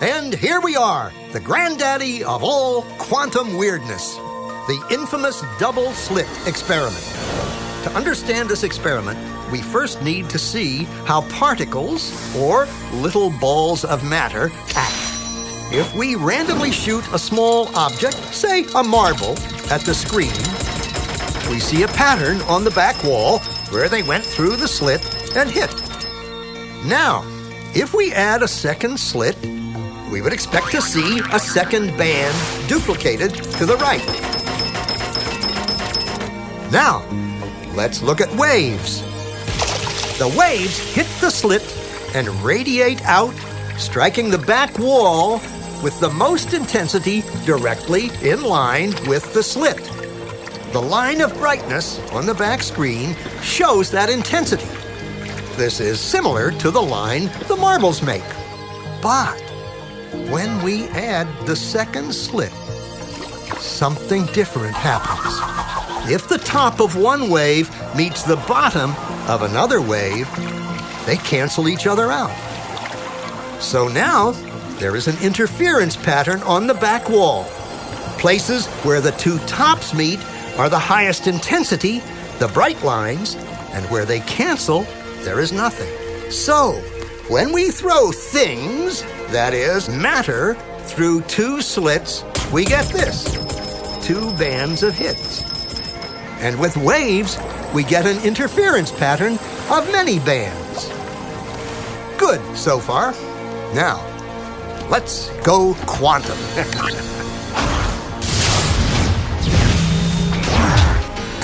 And here we are, the granddaddy of all quantum weirdness, the infamous double slit experiment. To understand this experiment, we first need to see how particles, or little balls of matter, act. If we randomly shoot a small object, say a marble, at the screen, we see a pattern on the back wall where they went through the slit and hit. Now, if we add a second slit, we would expect to see a second band duplicated to the right. Now, let's look at waves. The waves hit the slit and radiate out, striking the back wall with the most intensity directly in line with the slit. The line of brightness on the back screen shows that intensity. This is similar to the line the marbles make. But when we add the second slit, something different happens. If the top of one wave meets the bottom of another wave, they cancel each other out. So now, there is an interference pattern on the back wall. Places where the two tops meet are the highest intensity, the bright lines, and where they cancel, there is nothing. So, when we throw things, that is, matter, through two slits, we get this, two bands of hits. And with waves, we get an interference pattern of many bands. Good so far. Now, let's go quantum.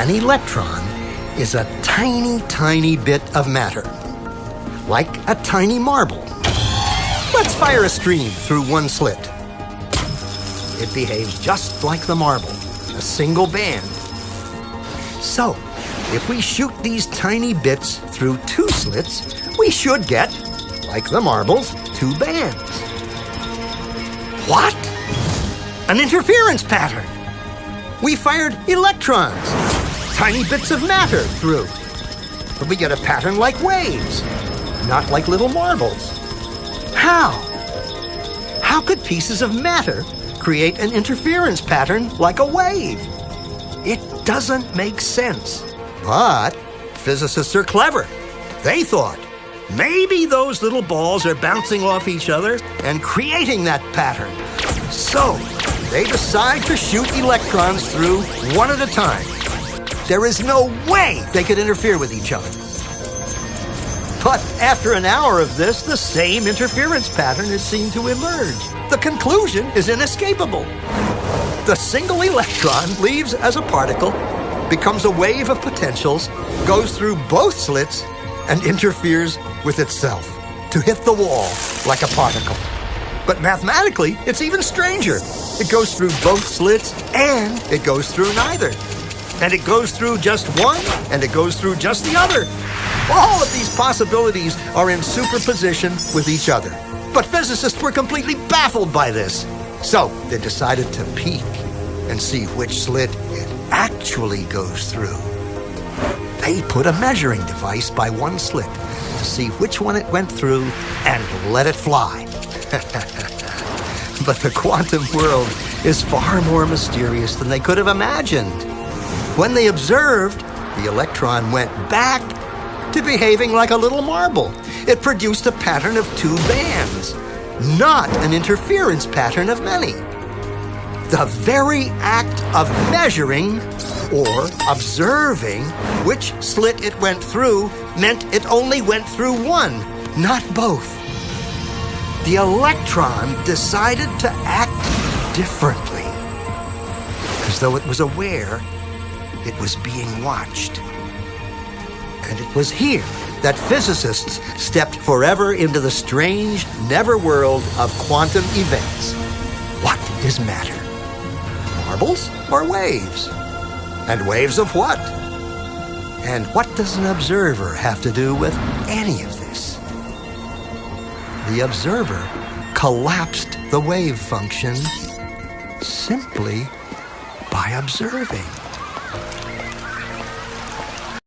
An electron is a tiny, tiny bit of matter, like a tiny marble. Let's fire a stream through one slit. It behaves just like the marble, a single band. So, if we shoot these tiny bits through two slits, we should get, like the marbles, two bands. What? An interference pattern. We fired electrons, tiny bits of matter through. But we get a pattern like waves, not like little marbles. How? How could pieces of matter create an interference pattern like a wave? It doesn't make sense. But physicists are clever. They thought, maybe those little balls are bouncing off each other and creating that pattern. So, they decide to shoot electrons through one at a time. There is no way they could interfere with each other. But after an hour of this, the same interference pattern is seen to emerge. The conclusion is inescapable. The single electron leaves as a particle, becomes a wave of potentials, goes through both slits, and interferes with itself to hit the wall like a particle. But mathematically, it's even stranger. It goes through both slits, and it goes through neither. And it goes through just one, and it goes through just the other. All of these possibilities are in superposition with each other. But physicists were completely baffled by this. So they decided to peek and see which slit it actually goes through. They put a measuring device by one slit to see which one it went through and let it fly. But the quantum world is far more mysterious than they could have imagined. When they observed, the electron went back to behaving like a little marble. It produced a pattern of two bands, not an interference pattern of many. The very act of measuring or observing which slit it went through meant it only went through one, not both. The electron decided to act differently, as though it was aware it was being watched. And it was here that physicists stepped forever into the strange, never-world of quantum events. What is matter? Marbles or waves? And waves of what? And what does an observer have to do with any of this? The observer collapsed the wave function simply by observing.